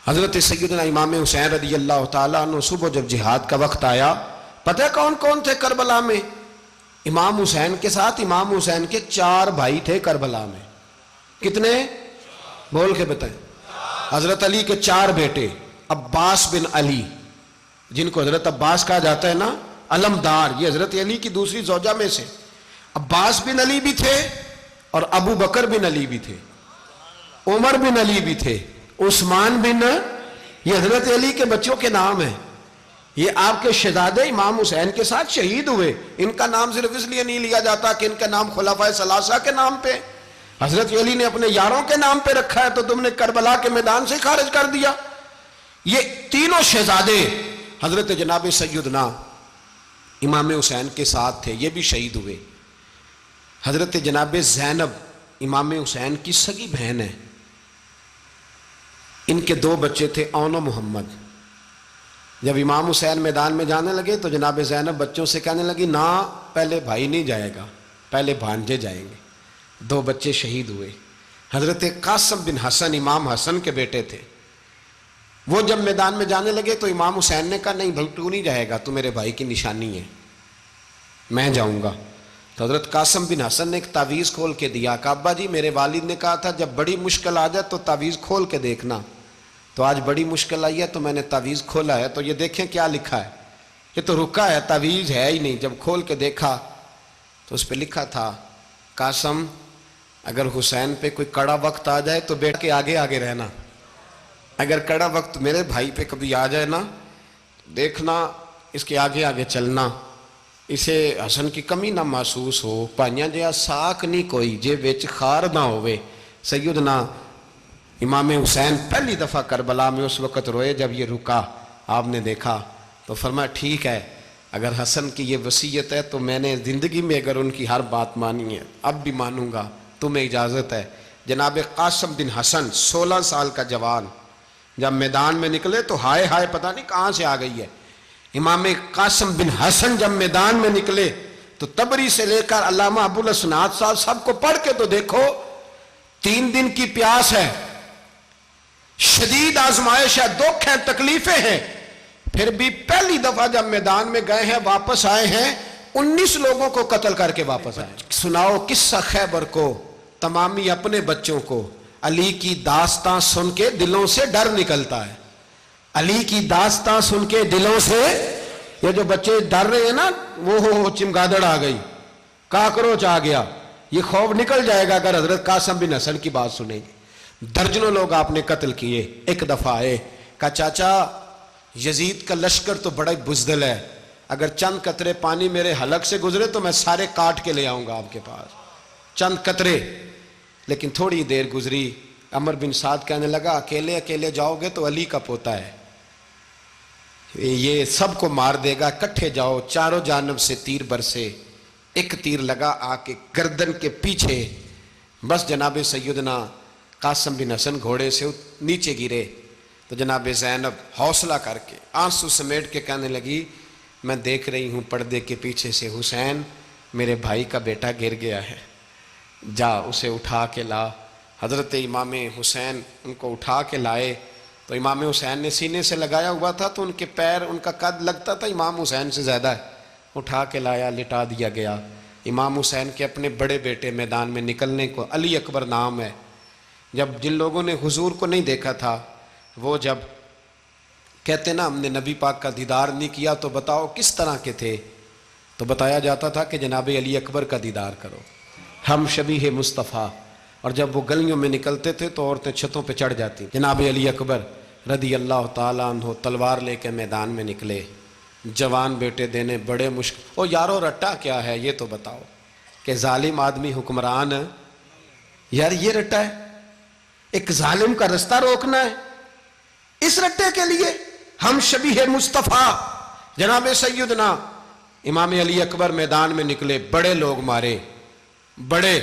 حضرت سیدنا امام حسین رضی اللہ تعالیٰ عنہ صبح جب جہاد کا وقت آیا، پتہ ہے کون کون تھے کربلا میں؟ امام حسین کے ساتھ امام حسین کے 4 بھائی تھے کربلا میں۔ کتنے؟ بول کے بتائیں۔ حضرت علی کے 4 بیٹے، عباس بن علی، جن کو حضرت عباس کہا جاتا ہے نا، علمدار، یہ حضرت علی کی دوسری زوجہ میں سے عباس بن علی بھی تھے، اور ابو بکر بن علی بھی تھے، عمر بن علی بھی تھے، عثمان بن، یہ حضرت علی کے بچوں کے نام ہیں۔ یہ آپ کے شہزادے امام حسین کے ساتھ شہید ہوئے۔ ان کا نام صرف اس لیے نہیں لیا جاتا کہ ان کا نام خلفائے ثلاثہ کے نام پہ، حضرت علی نے اپنے یاروں کے نام پہ رکھا ہے تو تم نے کربلا کے میدان سے خارج کر دیا۔ یہ تینوں شہزادے حضرت جناب سیدنا امام حسین کے ساتھ تھے، یہ بھی شہید ہوئے۔ حضرت جناب زینب امام حسین کی سگی بہن ہے، ان کے 2 بچے تھے، اون و محمد۔ جب امام حسین میدان میں جانے لگے تو جناب زینب بچوں سے کہنے لگی، نہ پہلے بھائی نہیں جائے گا، پہلے بھانجے جائیں گے۔ 2 بچے شہید ہوئے۔ حضرت قاسم بن حسن امام حسن کے بیٹے تھے، وہ جب میدان میں جانے لگے تو امام حسین نے کہا، نہیں بھائی تو نہیں جائے گا، تو میرے بھائی کی نشانی ہے، میں جاؤں گا۔ تو حضرت قاسم بن حسن نے ایک تعویذ کھول کے دیا کہ ابا جی میرے والد نے کہا تھا جب بڑی مشکل آ جائے تو تعویذ کھول کے دیکھنا، تو آج بڑی مشکل آئی ہے تو میں نے تعویذ کھولا ہے، تو یہ دیکھیں کیا لکھا ہے، یہ تو رکا ہے، تعویذ ہے ہی نہیں۔ جب کھول کے دیکھا تو اس پہ لکھا تھا، قاسم اگر حسین پہ کوئی کڑا وقت آ جائے تو بیٹھ کے آگے آگے رہنا، اگر کڑا وقت میرے بھائی پہ کبھی آ جائے نا، دیکھنا اس کے آگے آگے چلنا، اسے حسن کی کمی نہ محسوس ہو، پائیاں جیا ساک نہیں کوئی جے وچ خار نہ ہوئے۔ سیدنا امام حسین پہلی دفعہ کربلا میں اس وقت روئے جب یہ رکا، آپ نے دیکھا تو فرمایا ٹھیک ہے، اگر حسن کی یہ وصیت ہے تو میں نے زندگی میں اگر ان کی ہر بات مانی ہے اب بھی مانوں گا، تمہیں اجازت ہے۔ جناب قاسم بن حسن 16 سال کا جوان جب میدان میں نکلے تو ہائے ہائے پتہ نہیں کہاں سے آ گئی ہے۔ امام قاسم بن حسن جب میدان میں نکلے تو تبری سے لے کر علامہ ابو الاسناد صاحب سب کو پڑھ کے تو دیکھو، 3 دن کی پیاس ہے، شدید آزمائش ہے، دکھ ہیں، تکلیفیں ہیں، پھر بھی پہلی دفعہ جب میدان میں گئے ہیں واپس آئے ہیں 19 لوگوں کو قتل کر کے واپس آئے۔ سناؤ قصہ خیبر کو، تمامی اپنے بچوں کو، علی کی داستان سن کے دلوں سے ڈر نکلتا ہے، علی کی داستان سن کے دلوں سے، یہ جو بچے ڈر رہے ہیں نا، وہ چمگادڑ آ گئی، کاکروچ آ گیا، یہ خوف نکل جائے گا اگر حضرت قاسم بن حسن کی بات سنیں گے۔ درجنوں لوگ آپ نے قتل کیے۔ ایک دفعہ آئے، کہا چاچا یزید کا لشکر تو بڑا بزدل ہے، اگر چند قطرے پانی میرے حلق سے گزرے تو میں سارے کاٹ کے لے آؤں گا آپ کے پاس، چند قطرے۔ لیکن تھوڑی دیر گزری، عمر بن سعد کہنے لگا اکیلے اکیلے جاؤ گے تو علی کا پوتا ہے، یہ سب کو مار دے گا، کٹھے جاؤ۔ چاروں جانب سے تیر برسے، ایک تیر لگا آ کے گردن کے پیچھے، بس جناب سیدنا قاسم بن حسن گھوڑے سے نیچے گرے تو جناب زینب حوصلہ کر کے آنسو سمیٹ کے کہنے لگی، میں دیکھ رہی ہوں پردے کے پیچھے سے حسین میرے بھائی کا بیٹا گر گیا ہے، جا اسے اٹھا کے لا۔ حضرت امام حسین ان کو اٹھا کے لائے تو امام حسین نے سینے سے لگایا ہوا تھا تو ان کے پیر، ان کا قد لگتا تھا امام حسین سے زیادہ ہے، اٹھا کے لایا، لٹا دیا گیا۔ امام حسین کے اپنے بڑے بیٹے میدان میں نکلنے کو، علی اکبر نام ہے، جب جن لوگوں نے حضور کو نہیں دیکھا تھا وہ جب کہتے نا ہم نے نبی پاک کا دیدار نہیں کیا تو بتاؤ کس طرح کے تھے، تو بتایا جاتا تھا کہ جناب علی اکبر کا دیدار کرو، ہم شبیہ مصطفیٰ۔ اور جب وہ گلیوں میں نکلتے تھے تو عورتیں چھتوں پہ چڑھ جاتی۔ جناب علی اکبر رضی اللہ تعالیٰ عنہ تلوار لے کے میدان میں نکلے، جوان بیٹے دینے بڑے مشکل۔ او یارو رٹا کیا ہے یہ تو بتاؤ، کہ ظالم آدمی حکمران، یار یہ رٹا ہے، ایک ظالم کا رستہ روکنا ہے، اس رٹے کے لیے ہم شبیہ مصطفیٰ۔ جناب سیدنا امام علی اکبر میدان میں نکلے، بڑے لوگ مارے، بڑے،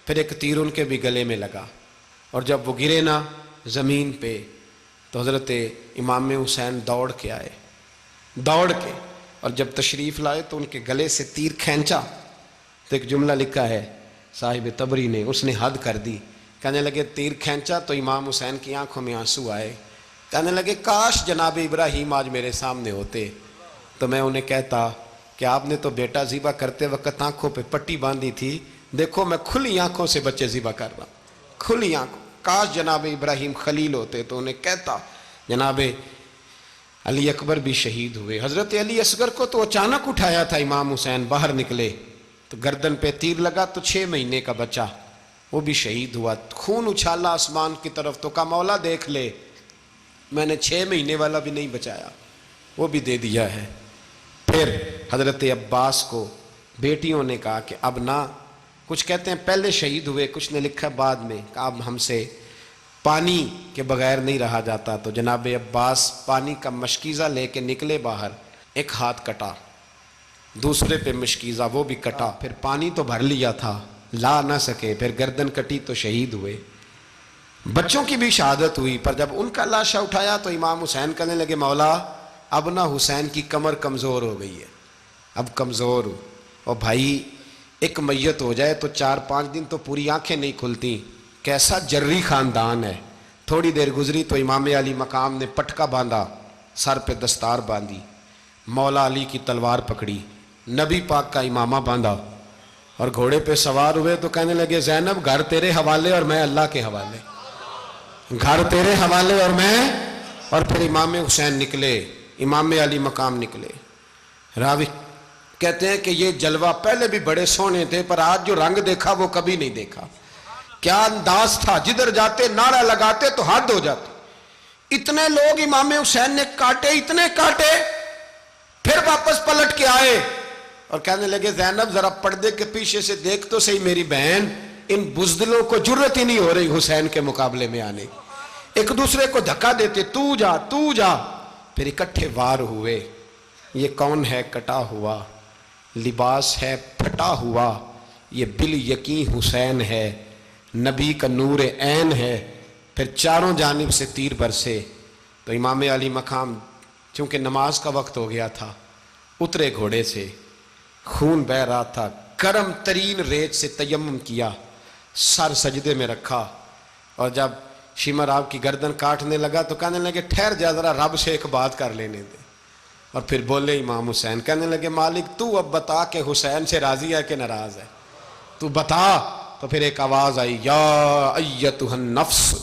پھر ایک تیر ان کے بھی گلے میں لگا، اور جب وہ گرے نا زمین پہ تو حضرت امام حسین دوڑ کے آئے، دوڑ کے، اور جب تشریف لائے تو ان کے گلے سے تیر کھینچا تو ایک جملہ لکھا ہے صاحب تبری نے، اس نے حد کر دی، کہنے لگے تیر کھینچا تو امام حسین کی آنکھوں میں آنسو آئے، کہنے لگے کاش جناب ابراہیم آج میرے سامنے ہوتے تو میں انہیں کہتا کہ آپ نے تو بیٹا ذبح کرتے وقت آنکھوں پہ پٹی باندھی تھی، دیکھو میں کھلی آنکھوں سے بچے ذبح کر رہا ہوں، کھلی آنکھوں۔ کاش جناب ابراہیم خلیل ہوتے تو انہیں کہتا۔ جناب علی اکبر بھی شہید ہوئے۔ حضرت علی اصغر کو تو اچانک اٹھایا تھا امام حسین، باہر نکلے تو گردن پہ تیر لگا تو 6 مہینے کا بچہ وہ بھی شہید ہوا، خون اچھالا آسمان کی طرف تو کہا مولا دیکھ لے، میں نے 6 مہینے والا بھی نہیں بچایا، وہ بھی دے دیا ہے۔ پھر حضرت عباس کو بیٹیوں نے کہا کہ اب نہ، کچھ کہتے ہیں پہلے شہید ہوئے، کچھ نے لکھا بعد میں، کہ اب ہم سے پانی کے بغیر نہیں رہا جاتا، تو جناب عباس پانی کا مشکیزہ لے کے نکلے باہر، ایک ہاتھ کٹا، دوسرے پہ مشکیزہ وہ بھی کٹا، پھر پانی تو بھر لیا تھا لا نہ سکے، پھر گردن کٹی تو شہید ہوئے۔ بچوں کی بھی شہادت ہوئی، پر جب ان کا لاشا اٹھایا تو امام حسین کہنے لگے مولا اب نہ حسین کی کمر کمزور ہو گئی ہے، اب کمزور ہو، اور بھائی ایک میت ہو جائے تو 4-5 دن تو پوری آنکھیں نہیں کھلتی، کیسا جری خاندان ہے۔ تھوڑی دیر گزری تو امام علی مقام نے پٹکا باندھا، سر پہ دستار باندھی، مولا علی کی تلوار پکڑی، نبی پاک کا امامہ باندھا اور گھوڑے پہ سوار ہوئے تو کہنے لگے زینب گھر تیرے حوالے اور میں اللہ کے حوالے، گھر تیرے حوالے اور میں، اور پھر امام حسین نکلے، امام علی مقام نکلے۔ راوی کہتے ہیں کہ یہ جلوہ پہلے بھی بڑے سونے تھے، پر آج جو رنگ دیکھا وہ کبھی نہیں دیکھا۔ کیا انداز تھا، جدھر جاتے نعرہ لگاتے تو حد ہو جاتے۔ اتنے لوگ امام حسین نے کاٹے، اتنے کاٹے، پھر واپس پلٹ کے آئے اور کہنے لگے زینب ذرا پردے کے پیچھے سے دیکھ تو صحیح میری بہن، ان بزدلوں کو جرت ہی نہیں ہو رہی حسین کے مقابلے میں آنے، ایک دوسرے کو دھکا دیتے، تو جا تو جا، پھر اکٹھے وار ہوئے۔ یہ کون ہے کٹا ہوا، لباس ہے پھٹا ہوا، یہ بال یقین حسین ہے، نبی کا نور عین ہے۔ پھر چاروں جانب سے تیر برسے تو امام علی مقام چونکہ نماز کا وقت ہو گیا تھا، اترے گھوڑے سے، خون بہہ رہا تھا، گرم ترین ریت سے تیمم کیا، سر سجدے میں رکھا، اور جب شمر آپ کی گردن کاٹنے لگا تو کہنے لگے ٹھہر جا ذرا رب سے ایک بات کر لینے دے، اور پھر بولے امام حسین، کہنے لگے مالک تو اب بتا کہ حسین سے راضی ہے کہ ناراض ہے، تو بتا۔ تو پھر ایک آواز آئی، یا ایتھا النفس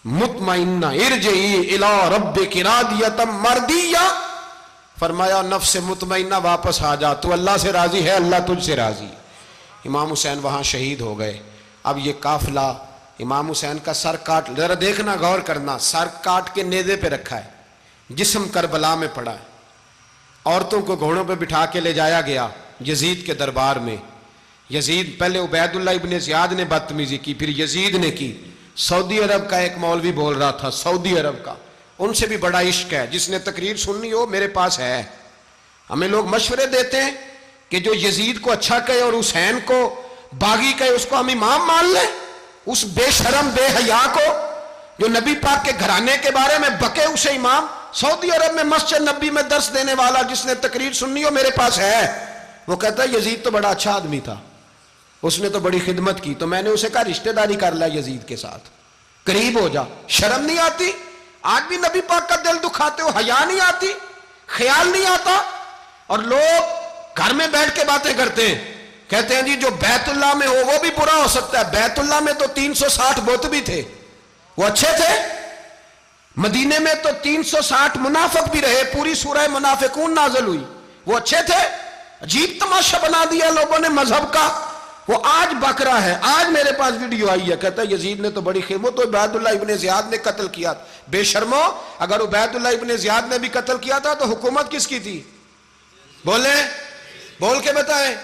مطمئنہ ارجعی الی ربک راضیۃ مرضیہ، فرمایا نفس مطمئنہ واپس آ جا، تو اللہ سے راضی ہے، اللہ تجھ سے راضی۔ امام حسین وہاں شہید ہو گئے۔ اب یہ قافلہ امام حسین کا سر کاٹ، ذرا دیکھنا غور کرنا، سر کاٹ کے نیزے پہ رکھا ہے، جسم کربلا میں پڑا ہے، عورتوں کو گھوڑوں پہ بٹھا کے لے جایا گیا یزید کے دربار میں۔ یزید پہلے عبید اللہ ابن زیاد نے بدتمیزی کی، پھر یزید نے کی۔ سعودی عرب کا ایک مولوی بول رہا تھا، سعودی عرب کا، ان سے بھی بڑا عشق ہے، جس نے تقریر سننی ہو میرے پاس ہے۔ ہمیں لوگ مشورے دیتے ہیں کہ جو یزید کو اچھا کہے اور حسین کو باغی کہے اس کو ہم امام مان لیں، اس بے شرم بے حیا کو جو نبی پاک کے گھرانے کے بارے میں بکے اسے امام۔ سعودی عرب میں مسجد نبی میں درس دینے والا جس نے تقریر سننی ہو میرے پاس ہے، وہ کہتا ہے یزید تو بڑا اچھا آدمی تھا، اس نے تو بڑی خدمت کی، تو میں نے اسے کہا رشتہ داری کر لیا یزید کے ساتھ، قریب ہو جا۔ شرم نہیں آتی؟ آج بھی نبی پاک کا دل دکھاتے ہو، حیا نہیں آتی، خیال نہیں آتا؟ اور لوگ گھر میں بیٹھ کے باتیں کرتے ہیں، کہتے ہیں جی جو بیت اللہ میں ہو وہ بھی برا ہو سکتا ہے۔ بیت اللہ میں تو 360 بت بھی تھے، وہ اچھے تھے۔ مدینے میں تو 360 منافق بھی رہے، پوری سورہ منافقون نازل ہوئی، وہ اچھے تھے۔ عجیب تماشا بنا دیا لوگوں نے مذہب کا، وہ آج بک رہا ہے۔ آج میرے پاس ویڈیو آئی ہے، کہتا ہے یزید نے تو بڑی خدمت، تو عبید اللہ ابن زیاد نے قتل کیا۔ بے شرمو، اگر عبید اللہ ابن زیاد نے بھی قتل کیا تھا تو حکومت کس کی تھی؟ بولیں، بول کے بتائیں۔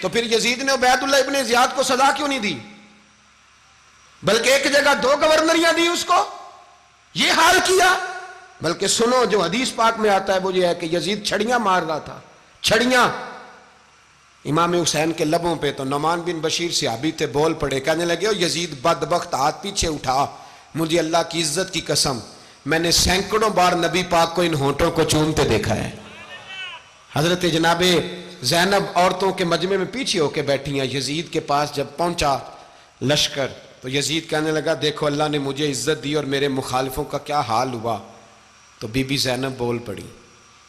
تو پھر یزید نے عبید اللہ ابن زیاد کو سزا کیوں نہیں دی، بلکہ ایک جگہ 2 گورنریاں دی اس کو، یہ حال کیا؟ بلکہ سنو جو حدیث پاک میں آتا ہے وہ یہ ہے کہ یزید چھڑیاں مار رہا تھا، چھڑیاں امام حسین کے لبوں پہ۔ تو نعمان بن بشیر صحابی تھے، بول پڑے، کہنے لگے یزید بدبخت، ہاتھ پیچھے اٹھا، مجھے اللہ کی عزت کی قسم میں نے سینکڑوں بار نبی پاک کو ان ہونٹوں کو چومتے دیکھا ہے۔ حضرت جناب زینب عورتوں کے مجمع میں پیچھے ہو کے بیٹھی ہیں۔ یزید کے پاس جب پہنچا لشکر تو یزید کہنے لگا دیکھو اللہ نے مجھے عزت دی اور میرے مخالفوں کا کیا حال ہوا۔ تو بی بی زینب بول پڑی،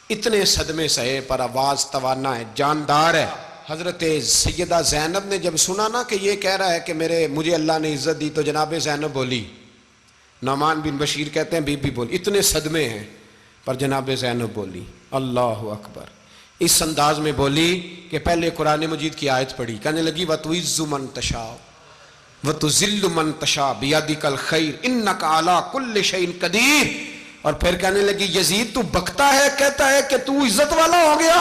اتنے صدمے سہے پر آواز توانا ہے، جاندار ہے۔ حضرت سیدہ زینب نے جب سنا نا کہ یہ کہہ رہا ہے کہ مجھے اللہ نے عزت دی، تو جناب زینب بولی، نعمان بن بشیر کہتے ہیں بی بی بولی، اتنے صدمے ہیں پر جناب زینب بولی اللہ اکبر، اس انداز میں بولی کہ پہلے قرآن مجید کی آیت پڑھی، کہنے لگی وَتُعِزُّ مَن تَشَاءُ وَتُذِلُّ مَن تَشَاءُ بِيَدِكَ الْخَيْرُ إِنَّكَ عَلَىٰ كُلِّ شَيْءٍ قَدِيرٌ۔ اور پھر کہنے لگی یزید تو بکتا ہے، کہتا ہے کہ تو عزت والا ہو گیا،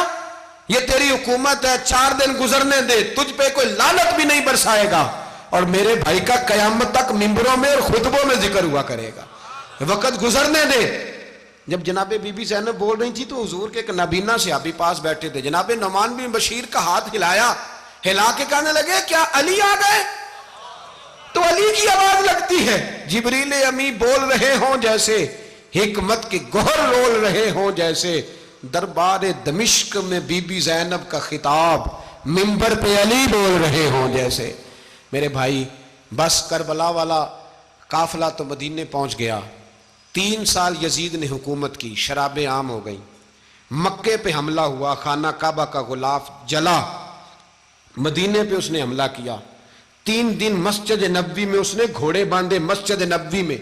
یہ تیری حکومت ہے، 4 دن گزرنے دے، تجھ پہ کوئی لعنت بھی نہیں برسائے گا، اور میرے بھائی کا قیامت تک ممبروں میں اور خطبوں میں ذکر ہوا کرے گا، وقت گزرنے دے۔ جب جناب بی بی زینب بول رہی تھی تو حضور کے ایک نابینا صحابی پاس بیٹھے تھے، جناب نعمان بن بشیر کا ہاتھ ہلایا، ہلا کے کہنے لگے کیا علی آ گئے؟ تو علی کی آواز لگتی ہے، جبریل امی بول رہے ہوں جیسے، حکمت کے گوہر رول رہے ہوں جیسے، دربار دمشق میں بی بی زینب کا خطاب، منبر پہ علی بول رہے ہوں جیسے۔ میرے بھائی بس کربلا والا قافلہ تو مدینے پہنچ گیا، 3 سال یزید نے حکومت کی، شرابیں عام ہو گئیں، مکے پہ حملہ ہوا، خانہ کعبہ کا غلاف جلا، مدینے پہ اس نے حملہ کیا، 3 دن مسجد نبوی میں اس نے گھوڑے باندھے، مسجد نبوی میں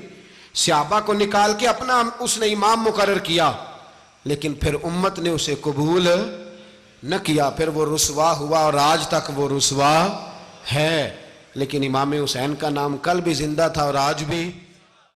صحابہ کو نکال کے اپنا اس نے امام مقرر کیا، لیکن پھر امت نے اسے قبول نہ کیا، پھر وہ رسوا ہوا اور آج تک وہ رسوا ہے، لیکن امام حسین کا نام کل بھی زندہ تھا اور آج بھی